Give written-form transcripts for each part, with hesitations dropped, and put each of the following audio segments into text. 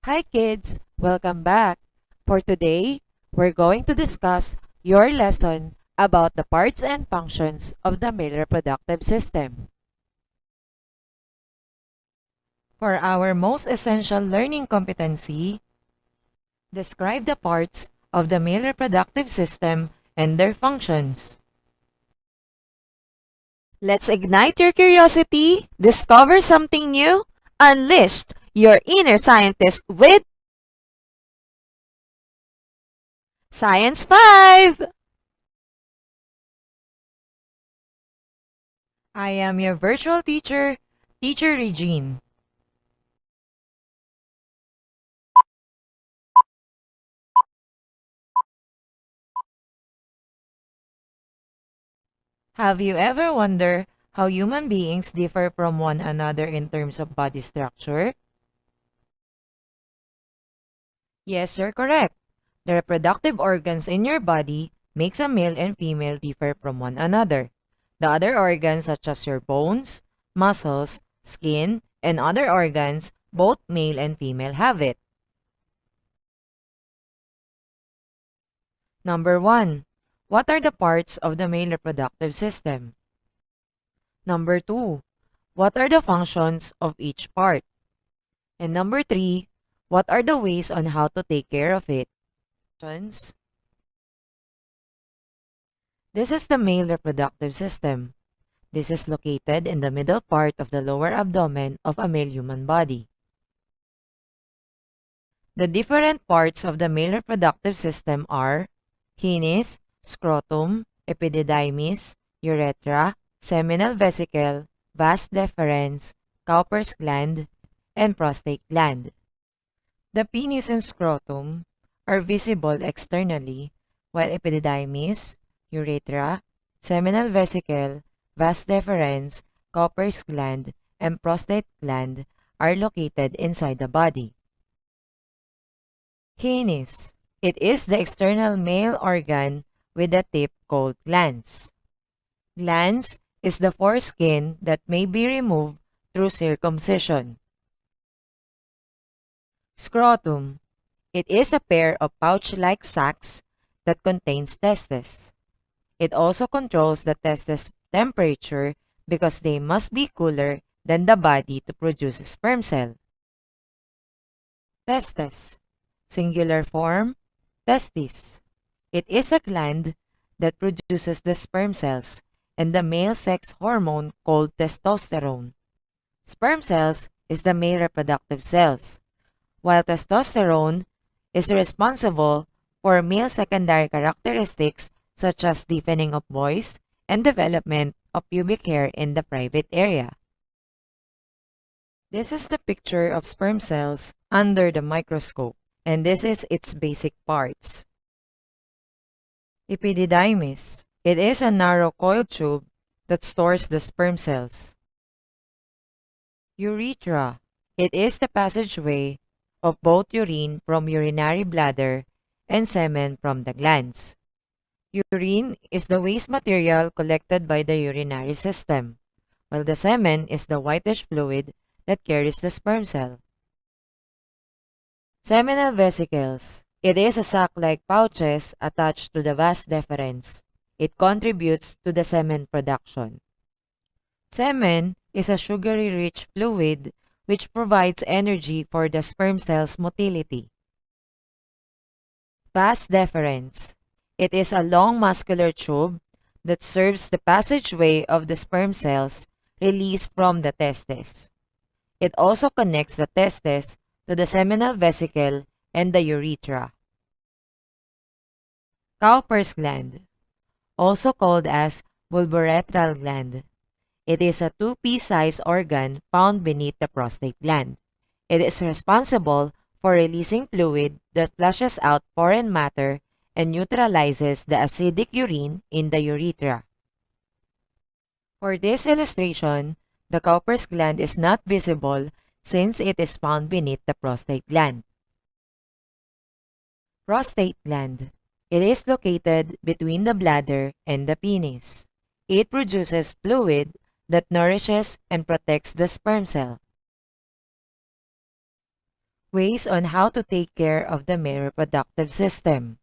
Hi kids, welcome back. For today, we're going to discuss your lesson about the parts and functions of the male reproductive system. For our most essential learning competency, describe the parts of the male reproductive system and their functions. Let's ignite your curiosity, discover something new, unleash your inner scientist with Science 5! I am your virtual teacher, Teacher Regine. Have you ever wondered how human beings differ from one another in terms of body structure? Yes, you're correct. The reproductive organs in your body makes a male and female differ from one another. The other organs such as your bones, muscles, skin, and other organs, both male and female have it. Number 1. What are the parts of the male reproductive system? Number 2. What are the functions of each part? And number 3. What are the ways on how to take care of it? Functions. This is the male reproductive system. This is located in the middle part of the lower abdomen of a male human body. The different parts of the male reproductive system are penis, scrotum, epididymis, urethra, seminal vesicle, vas deferens, Cowper's gland, and prostate gland. The penis and scrotum are visible externally, while epididymis, urethra, seminal vesicle, vas deferens, Cowper's gland, and prostate gland are located inside the body. Penis. It is the external male organ with a tip called glans. Glans is the foreskin that may be removed through circumcision. Scrotum. It is a pair of pouch-like sacs that contains testes. It also controls the testes temperature because they must be cooler than the body to produce a sperm cell. Testes. Singular form, testis. It is a gland that produces the sperm cells and the male sex hormone called testosterone. Sperm cells is the male reproductive cells, while testosterone is responsible for male secondary characteristics such as deepening of voice and development of pubic hair in the private area. This is the picture of sperm cells under the microscope, and this is its basic parts. Epididymis. It is a narrow coiled tube that stores the sperm cells. Urethra. It is the passageway of both urine from urinary bladder and semen from the glands. Urine is the waste material collected by the urinary system, while the semen is the whitish fluid that carries the sperm cell. Seminal vesicles. It is a sac-like pouches attached to the vas deferens. It contributes to the semen production. Semen is a sugary-rich fluid which provides energy for the sperm cell's motility. Vas deferens. It is a long muscular tube that serves the passageway of the sperm cells released from the testes. It also connects the testes to the seminal vesicle and the urethra. Cowper's gland, also called as bulbourethral gland. It is a 2-pea-sized organ found beneath the prostate gland. It is responsible for releasing fluid that flushes out foreign matter and neutralizes the acidic urine in the urethra. For this illustration, the Cowper's gland is not visible since it is found beneath the prostate gland. Prostate gland. It is located between the bladder and the penis. It produces fluid that nourishes and protects the sperm cell. Ways on how to take care of the male reproductive system.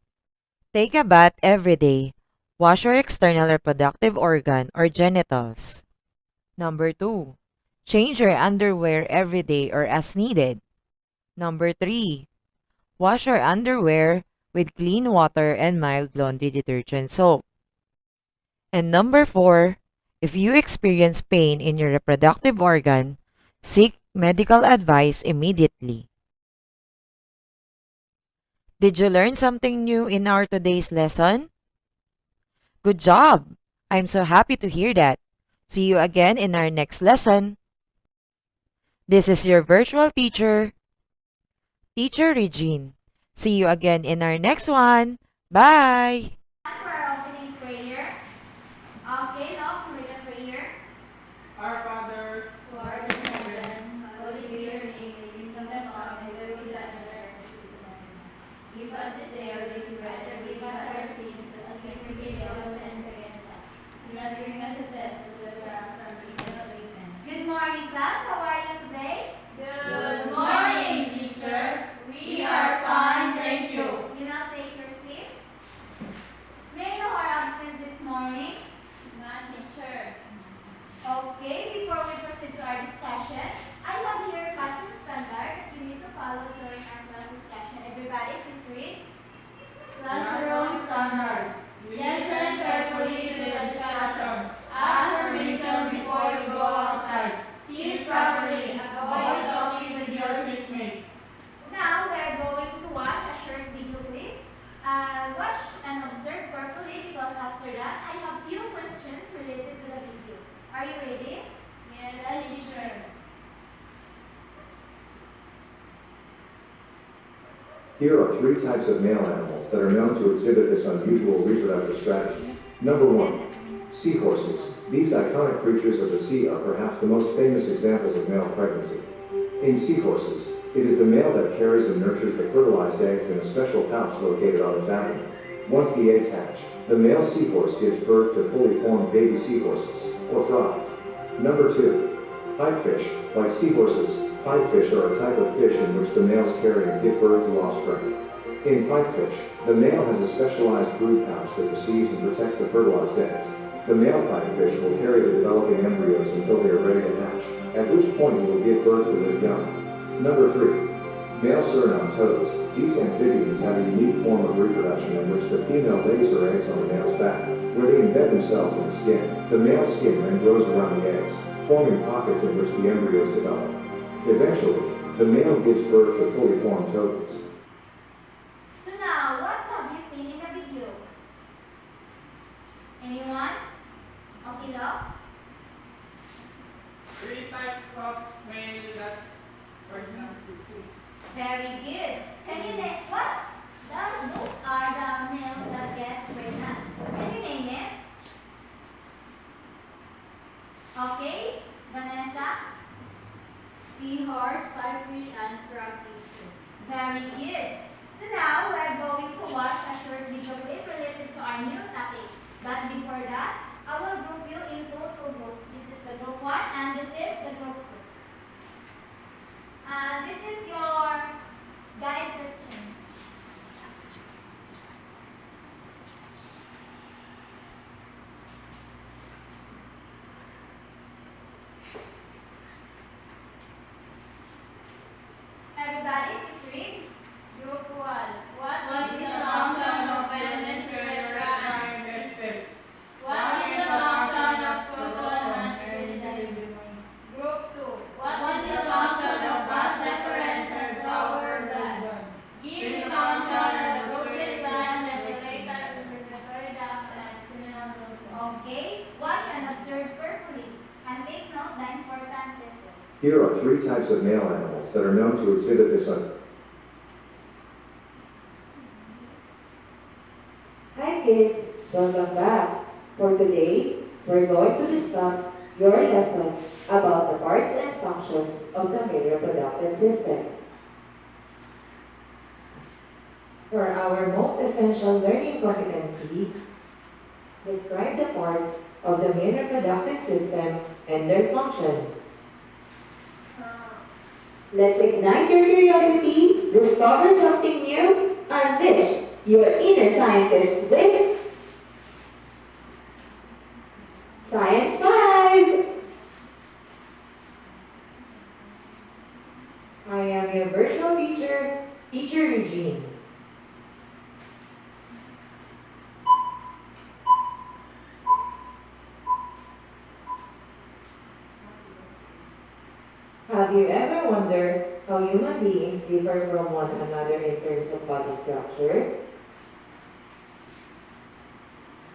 Take a bath every day. Wash your external reproductive organ or genitals. Number 2. Change your underwear every day or as needed. Number 3. Wash your underwear with clean water and mild laundry detergent soap. And number 4. If you experience pain in your reproductive organ, seek medical advice immediately. Did you learn something new in our today's lesson? Good job! I'm so happy to hear that. See you again in our next lesson. This is your virtual teacher, Teacher Regine. See you again in our next one. Bye! For our opening prayer. Okay, now can we get prayer? Our Father, Who art in heaven, hallowed be your name. Your kingdom come, and will be done on earth as it is in heaven. Give us this day our daily bread, and forgive us our sins, as we forgive those who sin against us. Do not bring us to test, but deliver us from evil. Amen. Good morning, class. How are you today? Good morning, teacher. We are fine, thank you. You now take your seat. May I know our absent this morning? None, teacher. Okay, before we proceed to our discussion, I have here classroom standard that you need to follow during our class discussion. Everybody, please read. Classroom standard. Listen carefully to the discussion. Ask permission before you go outside. Sit properly. Avoid talking with your seatmates. Now we are going to watch a short video clip. Watch and observe carefully because after that I have few questions related to the video. Are you ready? Yes, teacher. Here are three types of male animals that are known to exhibit this unusual reproductive strategy. Number 1. Seahorses. These iconic creatures of the sea are perhaps the most famous examples of male pregnancy. In seahorses, it is the male that carries and nurtures the fertilized eggs in a special pouch located on its abdomen. Once the eggs hatch, the male seahorse gives birth to fully formed baby seahorses, or fry. Number 2. Pipefish. Like seahorses, pipefish are a type of fish in which the males carry and give birth to offspring. In pipefish, the male has a specialized brood pouch that receives and protects the fertilized eggs. The male pipefish will carry the developing embryos until they are ready to hatch, at which point he will give birth to their young. Number 3. Male Suriname toads. These amphibians have a unique form of reproduction in which the female lays her eggs on the male's back, where they embed themselves in the skin. The male skin then grows around the eggs, forming pockets in which the embryos develop. Eventually, the male gives birth to fully formed toads. So now, what have you seen in the video? Anyone? Okay, love? Three types of male that pregnant disease. Very good. Can you name what? Those are the males that get pregnant. Can you name it? Okay, Vanessa? Seahorse, pipefish, and frogfish. Very good. So now we're going to watch a short video clip related to our new topic. But before that, I will group you into two groups. This is the group 1 and this is the group 2. This is your guide questions. Everybody, please read. Group 1. What is the function of penis urethra and testes? What is the function of scrotum and epididymis? Group 2. What is the function of vas deferens and flower gland? Give the function of the prostate gland, regulator, respiratory duct, and seminal gland. Okay, watch and observe carefully and take note the important details. Here are three types of male animals that are known to exhibit this Hi kids, welcome back. For today, we're going to discuss your lesson about the parts and functions of the male reproductive system. For our most essential learning competency, describe the parts of the male reproductive system and their functions. Let's ignite your curiosity, discover something new, unleash your inner scientist with Science 5! I am your virtual teacher, Teacher Regine. Have you ever wondered how human beings differ from one another in terms of body structure?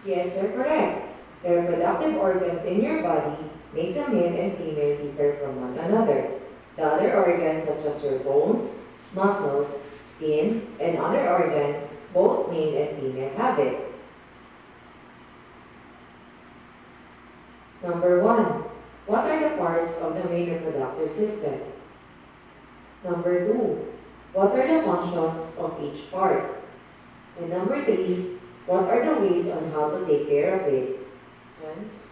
Yes, you're correct. The reproductive organs in your body makes a male and female differ from one another. The other organs such as your bones, muscles, skin, and other organs, both male and female have it. Number 1. What are the parts of the male reproductive system? Number 2. What are the functions of each part? And number 3. What are the ways on how to take care of it? Hence,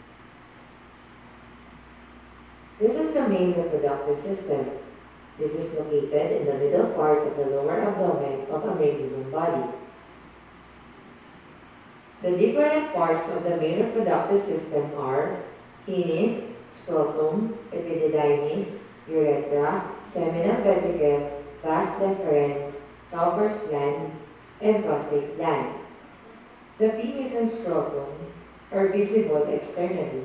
this is the male reproductive system. This is located in the middle part of the lower abdomen of a male human body. The different parts of the male reproductive system are penis, scrotum, epididymis, urethra, seminal vesicle, vas deferens, Cowper's gland, and prostate gland. The penis and scrotum are visible externally,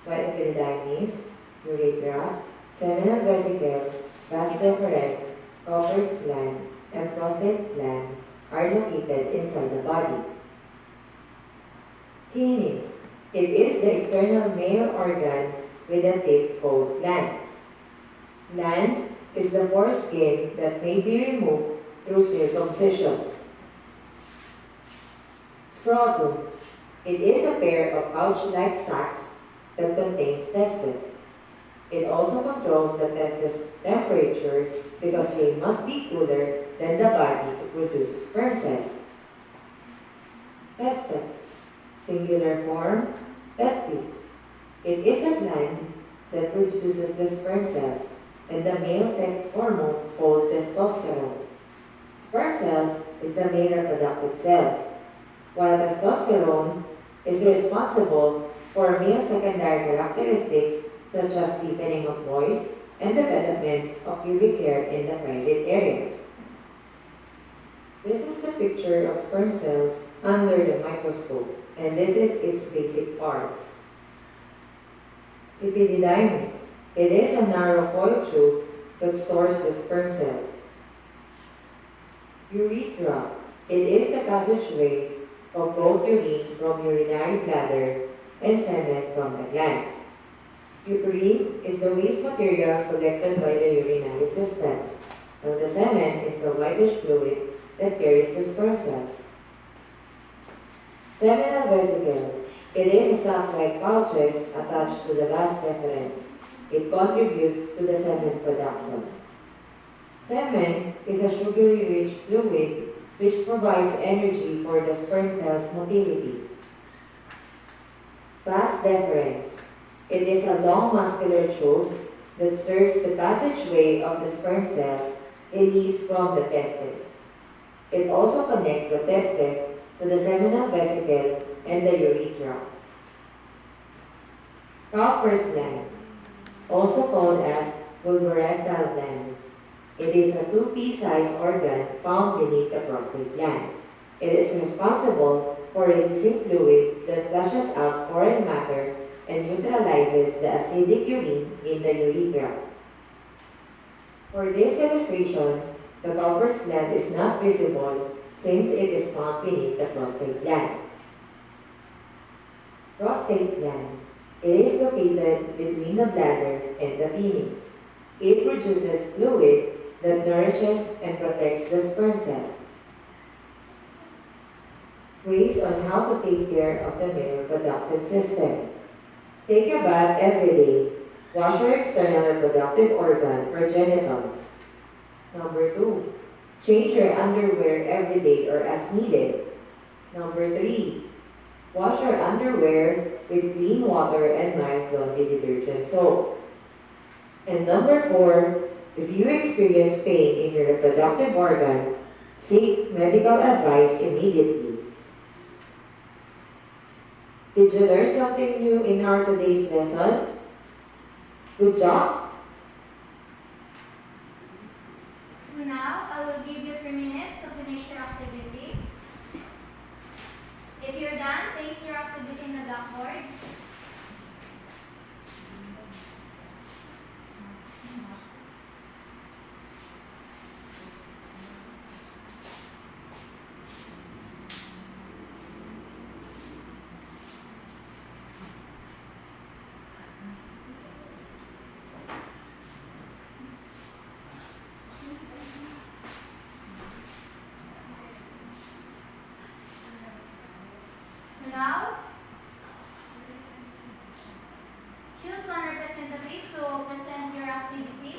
while epididymis, urethra, seminal vesicle, vas deferens, Cowper's gland, and prostate gland are located inside the body. Penis. It is the external male organ with a tip called glans. Glans is the foreskin that may be removed through circumcision. Scrotum. It is a pair of pouch-like sacs that contains testes. It also controls the testes temperature because they must be cooler than the body to produce sperm cell. Testes. Singular form, testis. It is a gland that produces the sperm cells and the male sex hormone called testosterone. Sperm cells is the male reproductive cells, while testosterone is responsible for male secondary characteristics such as deepening of voice and development of pubic hair in the private area. This is the picture of sperm cells under the microscope, and this is its basic parts. Epididymis. It is a narrow coil tube that stores the sperm cells. Urethra. It is the passageway of both urine from urinary bladder and semen from the glands. Urine is the waste material collected by the urinary system, while the semen is the whitish fluid that carries the sperm cell. Seminal vesicles. It is a sac-like pouches attached to the vas deferens. It contributes to the semen production. Semen is a sugary-rich fluid which provides energy for the sperm cell's motility. Vas deferens. It is a long muscular tube that serves the passageway of the sperm cells released from the testes. It also connects the testes to the seminal vesicle and the urethra. Cowper's gland, also called as vulvarectal gland. It is a 2-pea-sized organ found beneath the prostate gland. It is responsible for releasing fluid that flushes out foreign matter and neutralizes the acidic urine in the urethra. For this illustration, the Cowper's gland is not visible since it is found beneath the prostate gland. Prostate gland. It is located between the bladder and the penis. It produces fluid that nourishes and protects the sperm cell. Ways on how to take care of the male reproductive system. Take a bath every day. Wash your external reproductive organ or genitals. Number 2. Change your underwear every day or as needed. Number 3. Wash your underwear with clean water and mild laundry detergent soap. And number 4, If you experience pain in your reproductive organ, seek medical advice immediately. Did you learn something new in our today's lesson? Good job! So now, I will give you 3 minutes to finish your activity. If you're done, place your activity in the blackboard. So now, choose one representative to present your activity.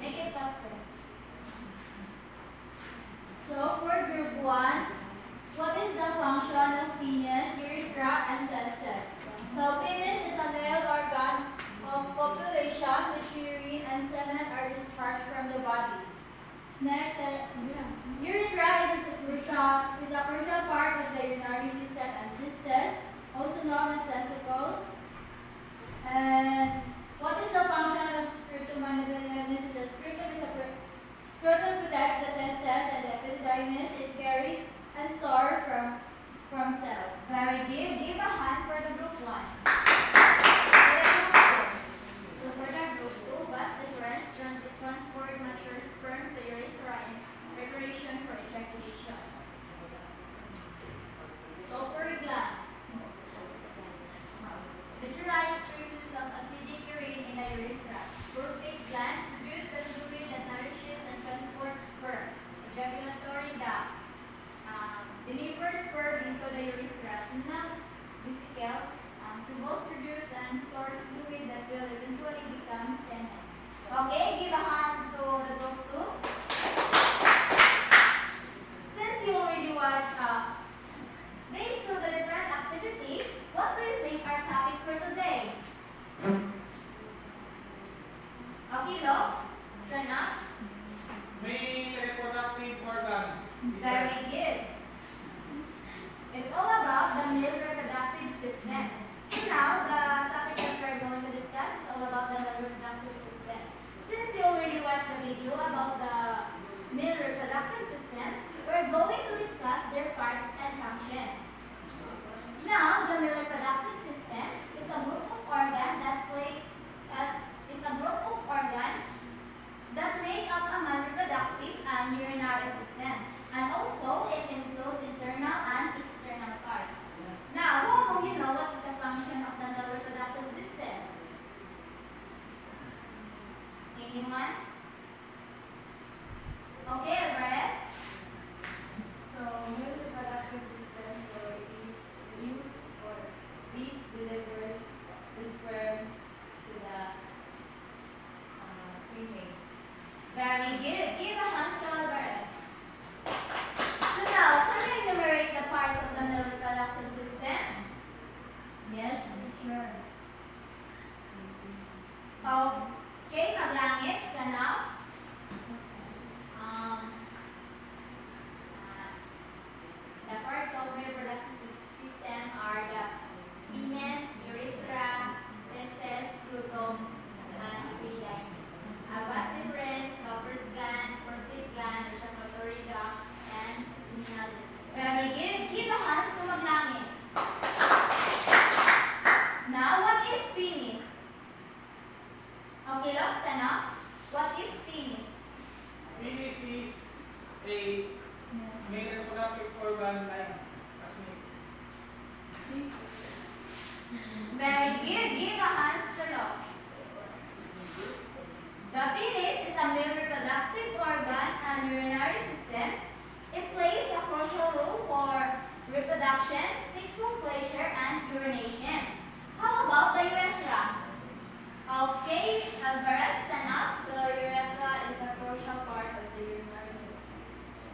Make it faster. So for group 1, what is the function of penis, urethra, and testes? So penis is a male organ of copulation which urine and semen are discharged from the body. Next, urethra is a crucial part of the urinary system, and testes, also known as testicles. And what is the function of scrotum and epididymis? The scrotum is a scrotum protects the testes, and the epididymis it carries and stores from cells. Very good. Give a hand for the group 1. So for the group 2, vas deferens transport mature sperm to urethra in preparation for ejaculation. Ovary gland. Deteriorates traces of acidic urine in the urethra. Prostate gland produces the fluid that nourishes and transports sperm. Ejaculatory duct. Delivers sperm into the urethra. Seminal vesicle to both produce and store fluid that will eventually become semen. Okay, give a hand to the group 2. Since you already watched based to the different activity, what do you think our topic for today? Okay, Lo? Stand up. Male reproductive organ. Very good. It's all about the male reproductive system. So now, the topic that we're going to discuss is all about the male reproductive system. Since you already watched the video about the male reproductive system, we're going to discuss their parts and function. Now, the male reproductive system is a group of organs that make up a male reproductive and urinary system, and also it includes internal and external parts. Now, who among you know what is the function of the male reproductive system? Anyone? Okay, Alvarez? So, male reproductive system, so it is used or this delivers the sperm to the female. Very good. Give a hand to Alvarez. So now, can you enumerate the parts of the male reproductive system? Yes, sure. Okay, Maglangit, stand up. The parts of the reproductive system are the penis, urethra, testes, scrotum, and epididymis. Vas deferens, Cowper's gland, prostate gland, ejaculatory duct, and seminal vesicle. Very good. Give a hand to Maglangit. Now, what is penis? Okay, Locke, stand up. What is penis? Penis is a male reproductive organ like a snake. Very good. Give a hand to Locke. The penis is a male reproductive organ and urinary system. It plays a crucial role for reproduction, sexual pleasure, and urination. How about the urethra? Okay, Alvarez, stand up. The urethra is a crucial part of the urinary system.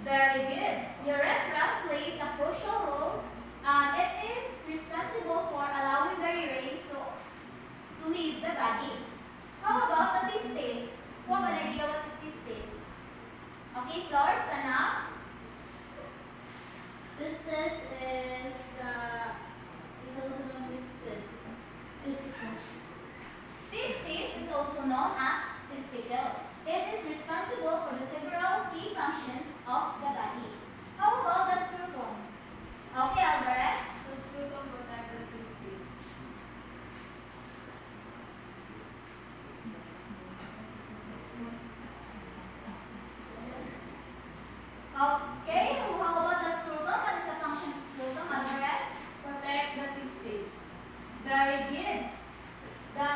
Very good. Urethra plays a crucial role. It is responsible for allowing the urine to leave the body Okay, Flor, stand up. This test is the also known as this. This test is also known as testicle. It is responsible for the several key functions of the body. How about the scrotum? Okay, Alvarez. So scrotum protects the testes. Okay, how about the scrotum? What is the function of scrotum, Alvarez? Protect the testes. Very good. The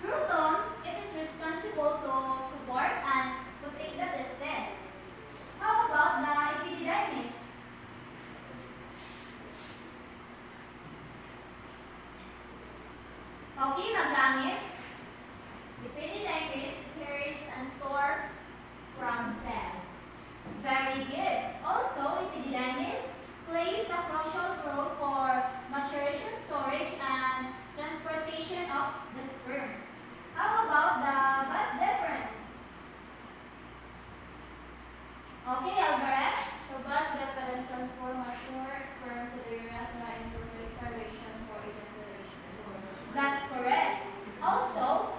scrotum, it is responsible to support and protect the testes. How about the epididymis? Okay, magamit. Epididymis carries and store from cell. Very good. Also, epididymis plays a crucial role for maturation, storage, and transportation of the sperm. How about the vas deferens? Okay, Alvarez. So vas deferens transform mature sperm to the urethra into respiration for ejaculation. That's correct. Also,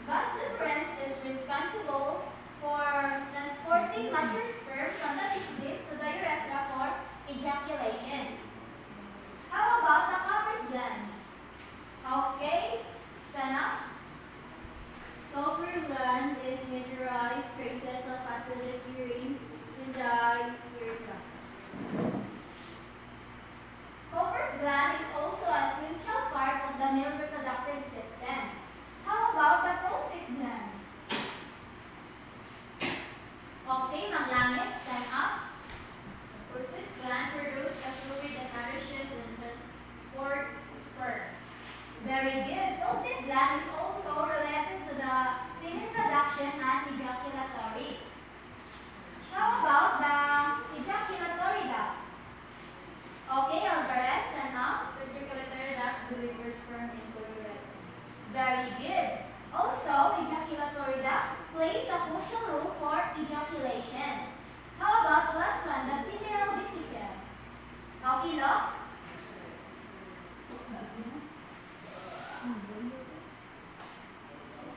vas deferens is responsible for transporting mature sperm from the testis to the urethra for ejaculation. How about the Cowper's gland? Okay, stand up. Cowper gland is meteorized traces of acidic urine in the urethra. Cowper's gland is also an essential part of the male reproductive system. How about the prostate gland? Okay, maglangit, stand up. Prostate gland produces a fluid that nourishes and transports sperm. Very good. Prostate gland is also related to the semen production and ejaculatory. How about the ejaculatory duct? Okay, Alvarez, stand up. Ejaculatory ducts deliver sperm into urethra. Very good. Also, ejaculatory duct plays a crucial role for ejaculation. How about the last one, the seminal vesicle? Okay, Locke?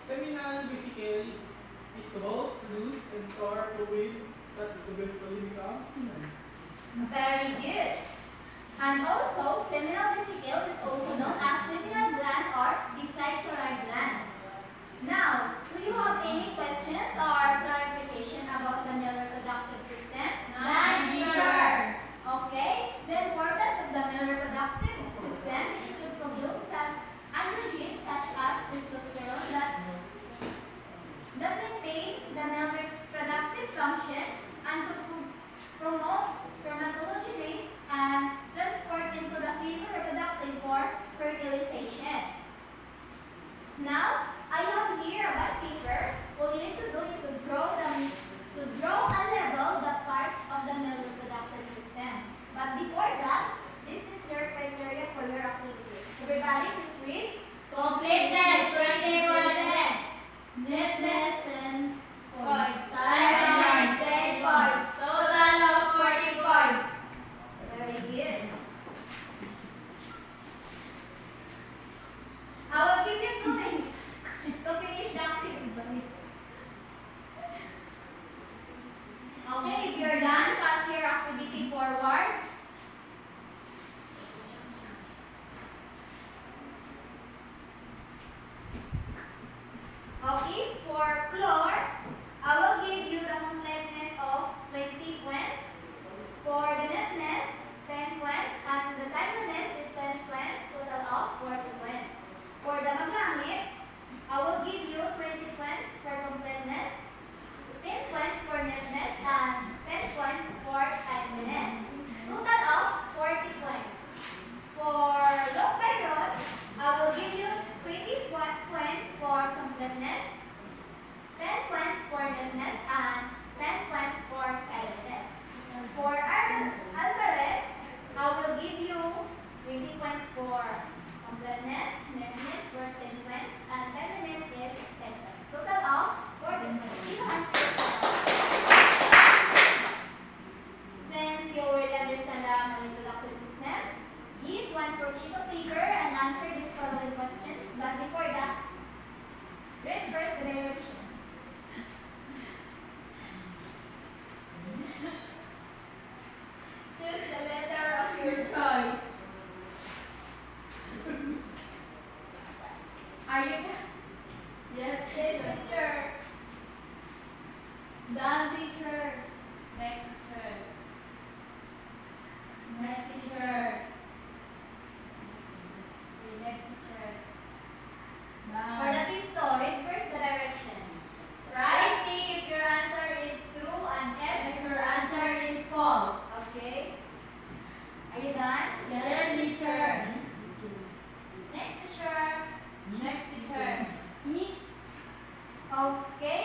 Seminal vesicle is to hold, produce,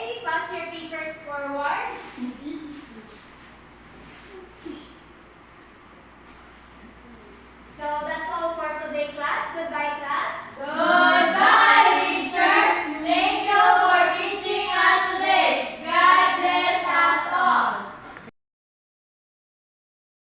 Okay, pass your papers forward. So that's all for today, class. Goodbye, class.